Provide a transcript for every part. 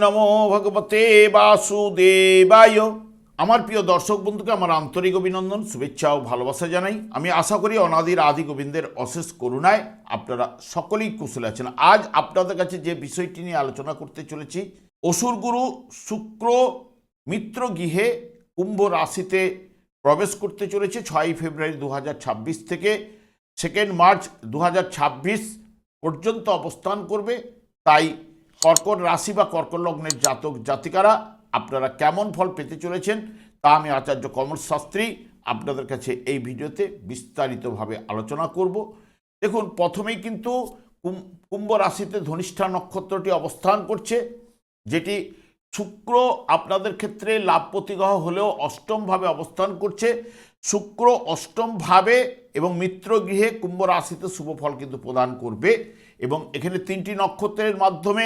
নমো ভগবতে বাসুদেবায়। আমার প্রিয় দর্শক বন্ধুকে আমার আন্তরিক অভিনন্দন, শুভেচ্ছা ও ভালোবাসা জানাই। আমি আশা করি অনাদির আদি গোবিন্দের অশেষ করুণায় আপনারা সকলেই কুশলে আছেন। আজ আপনাদের কাছে যে বিষয়টি নিয়ে আলোচনা করতে চলেছি, অসুর গুরু শুক্র মিত্র গৃহে কুম্ভ রাশিতে প্রবেশ করতে চলেছে 6 ফেব্রুয়ারি 2026 থেকে 2 মার্চ 2026 পর্যন্ত অবস্থান করবে। তাই কর্কট রাশি বা কর্কট লগ্নের জাতক জাতিকারা আপনারা কেমন ফল পেতে চলেছেন তা আমি আচার্য কমল শাস্ত্রী আপনাদের কাছে এই ভিডিওতে বিস্তারিতভাবে আলোচনা করব। দেখুন, প্রথমেই কিন্তু কুম্ভ রাশিতে ধনিষ্ঠা নক্ষত্রটি অবস্থান করছে, যেটি শুক্র আপনাদের ক্ষেত্রে লাভপতি গ্রহ হলেও অষ্টমভাবে অবস্থান করছে। শুক্র অষ্টমভাবে এবং মিত্র গৃহে কুম্ভ রাশিতে শুভ ফল কিন্তু প্রদান করবে এবং এখানে 3টি নক্ষত্রের মাধ্যমে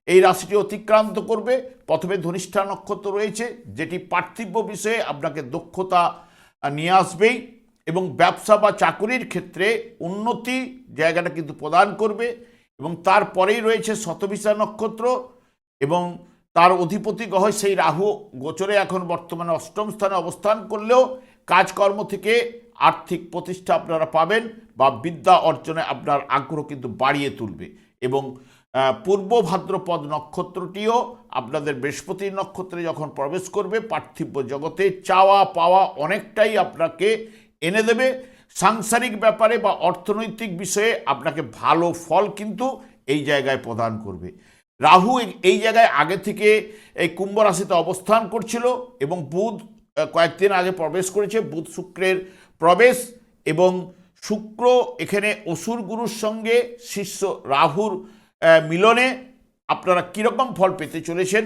এই রাশিটি অতিক্রান্ত করবে। প্রথমে ধনিষ্ঠা নক্ষত্র রয়েছে, যেটি পার্থিব বিষয়ে আপনাকে দক্ষতা নিয়ে আসবেই এবং ব্যবসা বা চাকুরির ক্ষেত্রে উন্নতি জায়গাটা কিন্তু প্রদান করবে। এবং তারপরেই রয়েছে শতভিষা নক্ষত্র এবং তার অধিপতি গ্রহ সেই রাহু গোচরে এখন বর্তমানে অষ্টম স্থানে অবস্থান করলেও কাজকর্ম থেকে আর্থিক প্রতিষ্ঠা আপনারা পাবেন বা বিদ্যা অর্জনে আপনার আগ্রহ কিন্তু বাড়িয়ে তুলবে। এবং পূর্ব ভাদ্রপদ নক্ষত্রটিও আপনাদের বৃহস্পতির নক্ষত্রে যখন প্রবেশ করবে পার্থিব জগতে চাওয়া পাওয়া অনেকটাই আপনাকে এনে দেবে। সাংসারিক ব্যাপারে বা অর্থনৈতিক বিষয়ে আপনাকে ভালো ফল কিন্তু এই জায়গায় প্রদান করবে। রাহু এই জায়গায় আগে থেকে এই কুম্ভ রাশিতে অবস্থান করছিল এবং বুধ কয়েকদিন আগে প্রবেশ করেছে। বুধ শুক্রের প্রবেশ এবং শুক্র এখানে অসুর গুরুর সঙ্গে শিষ্য রাহুর মিলনে আপনারা কীরকম ফল পেতে চলেছেন।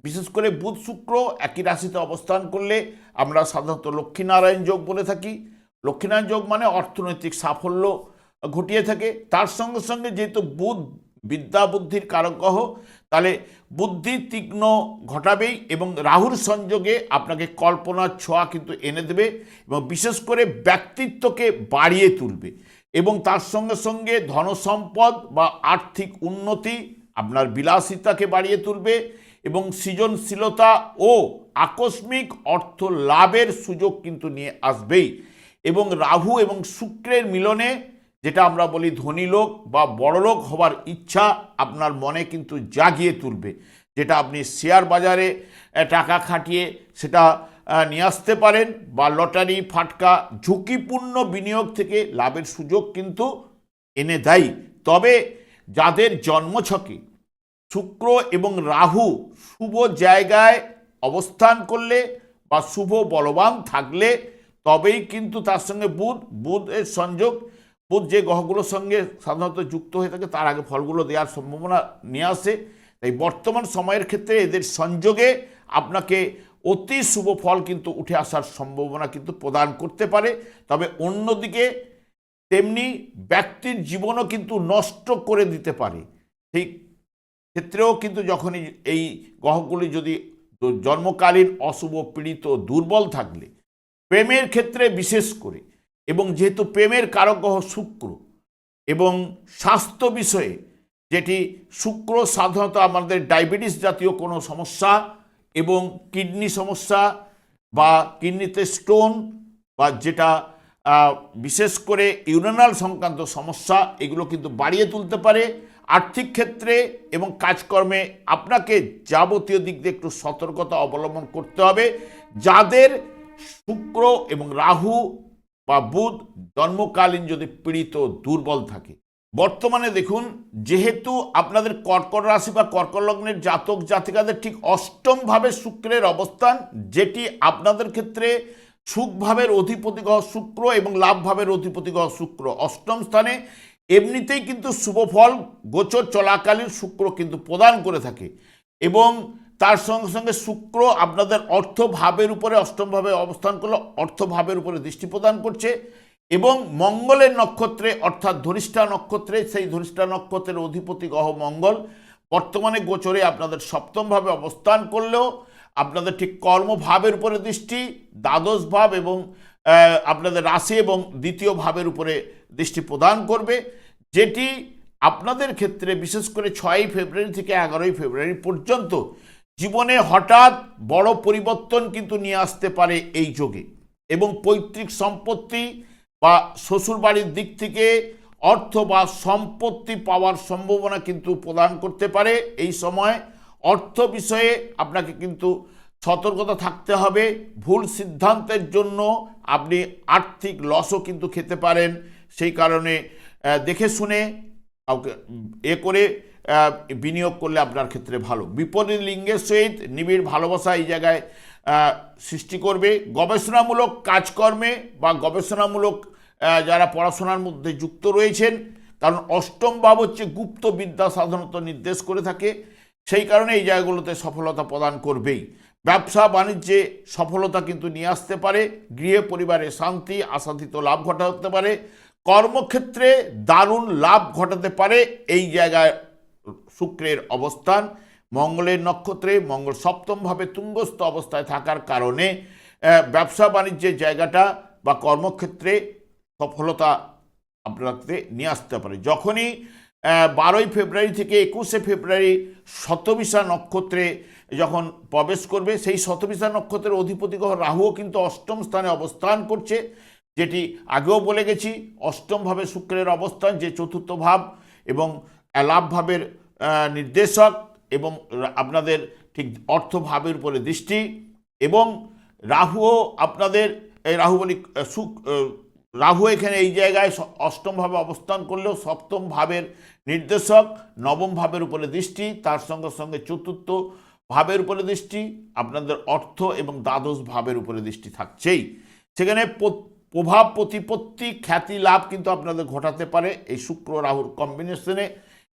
বিশেষ করে বুধ শুক্র একই রাশিতে অবস্থান করলে আমরা সাধারণত লক্ষ্মীনারায়ণ যোগ বলে থাকি। লক্ষ্মীনারায়ণ যোগ মানে অর্থনৈতিক সাফল্য ঘটিয়ে থাকে। তার সঙ্গে সঙ্গে যেহেতু বুধ বিদ্যা বুদ্ধির কারক গ্রহ, তাহলে বুদ্ধি তীক্ষ্ণ ঘটাবেই এবং রাহুর সংযোগে আপনাকে কল্পনার ছোঁয়া কিন্তু এনে দেবে এবং বিশেষ করে ব্যক্তিত্বকে বাড়িয়ে তুলবে এবং তার সঙ্গে সঙ্গে ধনসম্পদ বা আর্থিক উন্নতি আপনার বিলাসিতাকে বাড়িয়ে তুলবে এবং সৃজনশীলতা ও আকস্মিক অর্থ লাভের সুযোগ কিন্তু নিয়ে আসবেই। এবং রাহু এবং শুক্রের মিলনে যেটা আমরা বলি ধনী লোক বা বড়লোক হবার ইচ্ছা আপনার মনে কিন্তু জাগিয়ে তুলবে, যেটা আপনি শেয়ার বাজারে টাকা খাটিয়ে সেটা নিয়ে আসতে পারেন বা লটারি ফাটকা ঝুঁকিপূর্ণ বিনিয়োগ থেকে লাভের সুযোগ কিন্তু এনে দেয়। তবে যাদের জন্মছকে শুক্র এবং রাহু শুভ জায়গায় অবস্থান করলে বা শুভ বলবান থাকলে তবেই কিন্তু তার সঙ্গে বুধের সংযোগ, বুধ যে গ্রহগুলোর সঙ্গে সাধারণত যুক্ত হয়ে থাকে তার আগে ফলগুলো দেওয়ার সম্ভাবনা নিয়ে আসে। তাই বর্তমান সময়ের ক্ষেত্রে এদের সংযোগে আপনাকে অতি শুভ ফল কিন্তু উঠে আসার সম্ভাবনা কিন্তু প্রদান করতে পারে। তবে অন্যদিকে তেমনি ব্যক্তির জীবনও কিন্তু নষ্ট করে দিতে পারে। সেই ক্ষেত্রেও কিন্তু যখনই এই গ্রহগুলি যদি জন্মকালীন অশুভ পীড়িত দুর্বল থাকলে প্রেমের ক্ষেত্রে বিশেষ করে, এবং যেহেতু প্রেমের কারক গ্রহ শুক্র এবং স্বাস্থ্য বিষয়ে যেটি শুক্র সাধারণত আমাদের ডায়াবেটিস জাতীয় কোনো সমস্যা এবং কিডনি সমস্যা বা কিডনিতে স্টোন বা যেটা বিশেষ করে ইউরিনাল সংক্রান্ত সমস্যা এগুলো কিন্তু বাড়িয়ে তুলতে পারে। আর্থিক ক্ষেত্রে এবং কাজকর্মে আপনাকে যাবতীয় দিক দিয়ে একটু সতর্কতা অবলম্বন করতে হবে। যাদের শুক্র এবং রাহু বা বুধ জন্মকালীন যদি পীড়িত দুর্বল থাকে, বর্তমানে দেখুন যেহেতু আপনাদের কর্কট রাশি বা কর্কট লগ্নের জাতক জাতিকাদের ঠিক অষ্টমভাবে শুক্রের অবস্থান, যেটি আপনাদের ক্ষেত্রে সুখভাবের অধিপতি গ্রহ শুক্র এবং লাভভাবের অধিপতি গ্রহ শুক্র অষ্টম স্থানে, এমনিতেই কিন্তু শুভ ফল গোচর চলাকালীন শুক্র কিন্তু প্রদান করে থাকে এবং তার সঙ্গে সঙ্গে শুক্র আপনাদের অর্থভাবের উপরে অষ্টমভাবে অবস্থান করলে অর্থভাবের উপরে দৃষ্টি প্রদান করছে এবং মঙ্গলের নক্ষত্রে অর্থাৎ ধনিষ্ঠা নক্ষত্রে, সেই ধনিষ্ঠা নক্ষত্রের অধিপতি গ্রহ মঙ্গল বর্তমানে গোচরে আপনাদের সপ্তমভাবে অবস্থান করলেও আপনাদের ঠিক কর্মভাবের উপরে দৃষ্টি, দ্বাদশ ভাব এবং আপনাদের রাশি এবং দ্বিতীয় ভাবের উপরে দৃষ্টি প্রদান করবে, যেটি আপনাদের ক্ষেত্রে বিশেষ করে 6ই ফেব্রুয়ারি থেকে 11ই ফেব্রুয়ারি পর্যন্ত জীবনে হঠাৎ বড় পরিবর্তন কিন্তু নিয়ে আসতে পারে এই যোগে, এবং পৈতৃক সম্পত্তি বা শ্বশুরবাড়ির দিক থেকে অর্থ বা সম্পত্তি পাওয়ার সম্ভাবনা কিন্তু প্রদান করতে পারে। এই সময় অর্থ বিষয়ে আপনাকে কিন্তু সতর্কতা থাকতে হবে। ভুল সিদ্ধান্তের জন্য আপনি আর্থিক লসও কিন্তু খেতে পারেন। সেই কারণে দেখে শুনে কাউকে করে বিনিয়োগ করলে আপনার ক্ষেত্রে ভালো। বিপরীত লিঙ্গের সহিত নিবিড় ভালোবাসা এই জায়গায় সৃষ্টি করবে। গবেষণামূলক কাজকর্মে বা গবেষণামূলক যারা পড়াশোনার মধ্যে যুক্ত রয়েছেন, কারণ অষ্টম ভাব হচ্ছে গুপ্ত বিদ্যা সাধারণত নির্দেশ করে থাকে, সেই কারণে এই জায়গাগুলোতে সফলতা প্রদান করবেই। ব্যবসা বাণিজ্যে সফলতা কিন্তু নিয়ে আসতে পারে। গৃহে পরিবারে শান্তি, আশাতীত লাভ ঘটাতে পারে। কর্মক্ষেত্রে দারুণ লাভ ঘটাতে পারে। এই জায়গায় শুক্রের অবস্থান, মঙ্গলের নক্ষত্রে মঙ্গল সপ্তমভাবে তুঙ্গস্থ অবস্থায় থাকার কারণে ব্যবসা বাণিজ্যের জায়গাটা বা কর্মক্ষেত্রে সফলতা আপনাকে নিয়ে আসতে পারে। যখনই 12ই ফেব্রুয়ারি থেকে 21শে ফেব্রুয়ারি শতবিশা নক্ষত্রে যখন প্রবেশ করবে, সেই শতবিশা নক্ষত্রের অধিপতি গ্রহ রাহুও কিন্তু অষ্টম স্থানে অবস্থান করছে, যেটি আগেও বলে গেছি। অষ্টমভাবে শুক্রের অবস্থান, যে চতুর্থ ভাব এবং লাভ ভাবের নির্দেশক, এবং আপনাদের ঠিক অর্থভাবের উপরে দৃষ্টি, এবং রাহুও আপনাদের এই রাহু এখানে এই জায়গায় অষ্টমভাবে অবস্থান করলেও সপ্তম ভাবের নির্দেশক, নবম ভাবের উপরে দৃষ্টি, তার সঙ্গে সঙ্গে চতুর্থ ভাবের উপরে দৃষ্টি, আপনাদের অর্থ এবং দ্বাদশ ভাবের উপরে দৃষ্টি থাকছেই। সেখানে প্রভাব প্রতিপত্তি খ্যাতি লাভ কিন্তু আপনাদের ঘটাতে পারে এই শুক্র রাহুর কম্বিনেশনে,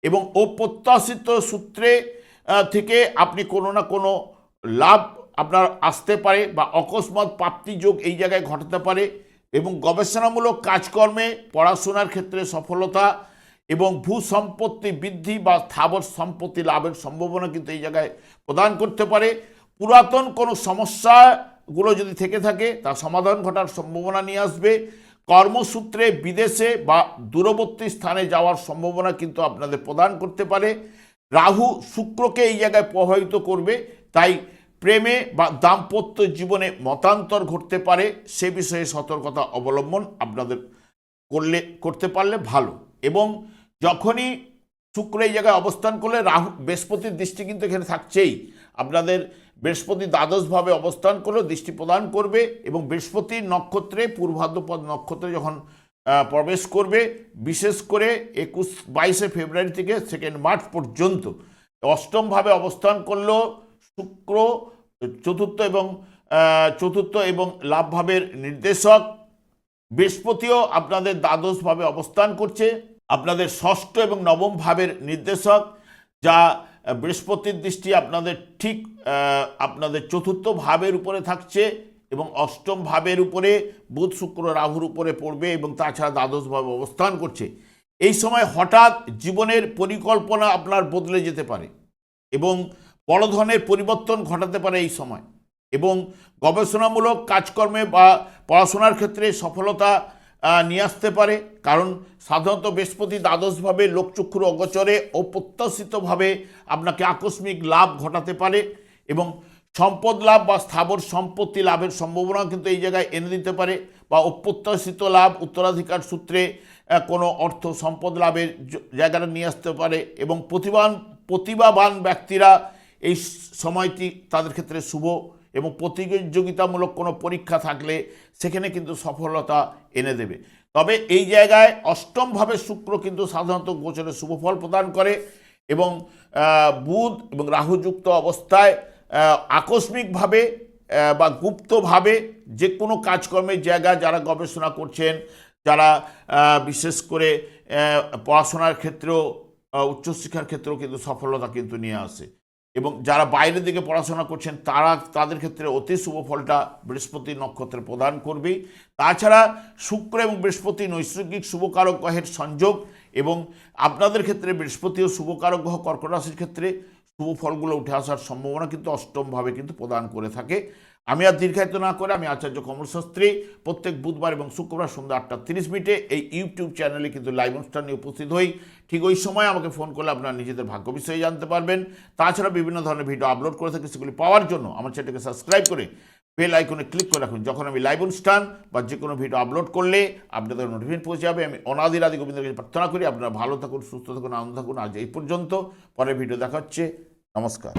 এবং অপ্রত্যাশিত সূত্রে থেকে আপনি কোনো না কোনো লাভ আপনার আসতে পারে বা অকস্মাৎ প্রাপ্তি যোগ এই জায়গায় ঘটাতে পারে। এবং গবেষণামূলক কাজকর্মে, পড়াশোনার ক্ষেত্রে সফলতা এবং ভূ সম্পত্তি বৃদ্ধি বা স্থাবর সম্পত্তি লাভের সম্ভাবনা কিন্তু এই জায়গায় প্রদান করতে পারে। পুরাতন কোনো সমস্যাগুলো যদি থেকে থাকে তার সমাধান ঘটার সম্ভাবনা নিয়ে আসবে। কর্মসূত্রে বিদেশে বা দূরবর্তী স্থানে যাওয়ার সম্ভাবনা কিন্তু আপনাদের প্রদান করতে পারে। রাহু শুক্রকে এই জায়গায় প্রভাবিত করবে, তাই প্রেমে বা দাম্পত্য জীবনে মতান্তর ঘটতে পারে। সে বিষয়ে সতর্কতা অবলম্বন আপনাদের করতে পারলে ভালো। এবং যখনই শুক্র এই জায়গায় অবস্থান করলে রাহু বৃহস্পতির দৃষ্টি কিন্তু এখানে থাকছেই। আপনাদের বৃহস্পতি দ্বাদশভাবে অবস্থান করলেও দৃষ্টি প্রদান করবে, এবং বৃহস্পতির নক্ষত্রে পূর্বভাদ্রপদ নক্ষত্রে যখন প্রবেশ করবে, বিশেষ করে 22শে ফেব্রুয়ারি থেকে 2 মার্চ পর্যন্ত অষ্টমভাবে অবস্থান করলেও শুক্র চতুর্থ এবং লাভ ভাবের নির্দেশক। বৃহস্পতিও আপনাদের দ্বাদশভাবে অবস্থান করছে, আপনাদের ষষ্ঠ এবং নবম ভাবের নির্দেশক, যা বৃহস্পতির দৃষ্টি আপনাদের ঠিক আপনাদের চতুর্থ ভাবের উপরে থাকছে, এবং অষ্টম ভাবের উপরে বুধ শুক্র রাহুর উপরে পড়বে, এবং তাছাড়া দ্বাদশভাবে অবস্থান করছে। এই সময় হঠাৎ জীবনের পরিকল্পনা আপনার বদলে যেতে পারে এবং বড় ধরনের পরিবর্তন ঘটাতে পারে এই সময়, এবং গবেষণামূলক কাজকর্মে বা পড়াশোনার ক্ষেত্রে সফলতা নিয়ে আসতে পারে। কারণ সাধারণত বৃহস্পতি দ্বাদশভাবে লোকচক্ষুর অগোচরে অপ্রত্যাশিতভাবে আপনাকে আকস্মিক লাভ ঘটাতে পারে, এবং সম্পদ লাভ বা স্থাবর সম্পত্তি লাভের সম্ভাবনা কিন্তু এই জায়গায় এনে দিতে পারে, বা অপ্রত্যাশিত লাভ, উত্তরাধিকার সূত্রে কোনো অর্থ সম্পদ লাভের জায়গাটা নিয়ে আসতে পারে। এবং প্রতিভাবান ব্যক্তিরা এই সময়টি তাদের ক্ষেত্রে শুভ, এবং প্রতিযোগিতামূলক কোনো পরীক্ষা থাকলে সেখানে কিন্তু সফলতা এনে দেবে। তবে এই জায়গায় অষ্টমভাবে শুক্র কিন্তু সাধারণত গোচরে শুভ ফল প্রদান করে, এবং বুধ এবং রাহুযুক্ত অবস্থায় আকস্মিকভাবে বা গুপ্তভাবে যে কোনো কাজকর্মের জায়গা, যারা গবেষণা করছেন, যারা বিশেষ করে পড়াশোনার ক্ষেত্রেও উচ্চশিক্ষার ক্ষেত্রেও কিন্তু সফলতা কিন্তু নিয়ে আসে, এবং যারা বাইরের দিকে পড়াশোনা করছেন তাদের ক্ষেত্রে অতি শুভ ফলটা বৃহস্পতি নক্ষত্রে প্রদান করবেই। তাছাড়া শুক্র এবং বৃহস্পতি নৈসর্গিক শুভকারক গ্রহের সংযোগ, এবং আপনাদের ক্ষেত্রে বৃহস্পতিও শুভকারক গ্রহ কর্কট রাশির ক্ষেত্রে শুভ ফলগুলো উঠে আসার সম্ভাবনা কিন্তু অষ্টমভাবে কিন্তু প্রদান করে থাকে। আমি আর দীর্ঘায়িত না করে আমি আচার্য কমল শাস্ত্রী প্রত্যেক বুধবার এবং শুক্রবার সন্ধ্যা 8:30 এই ইউটিউব চ্যানেলে কিন্তু লাইভ অনুষ্ঠান নিয়ে উপস্থিত হই। ঠিক ওই সময় আমাকে ফোন করলে আপনারা নিজেদের ভাগ্য বিষয়ে জানতে পারবেন। তাছাড়া বিভিন্ন ধরনের ভিডিও আপলোড করে থাকি, সেগুলি পাওয়ার জন্য আমার চ্যানেলকে সাবস্ক্রাইব করে বেল আইকনে ক্লিক করে রাখুন। যখন আমি লাইভ অনুষ্ঠান বা যে কোনো ভিডিও আপলোড করলে আপনাদের নোটিফিকেশন পৌঁছে যাবে। আমি অনাদির আদি গোবিন্দের কাছে প্রার্থনা করি আপনারা ভালো থাকুন, সুস্থ থাকুন, আনন্দ থাকুন। আজ এই পর্যন্ত, পরের ভিডিও দেখা হচ্ছে। নমস্কার।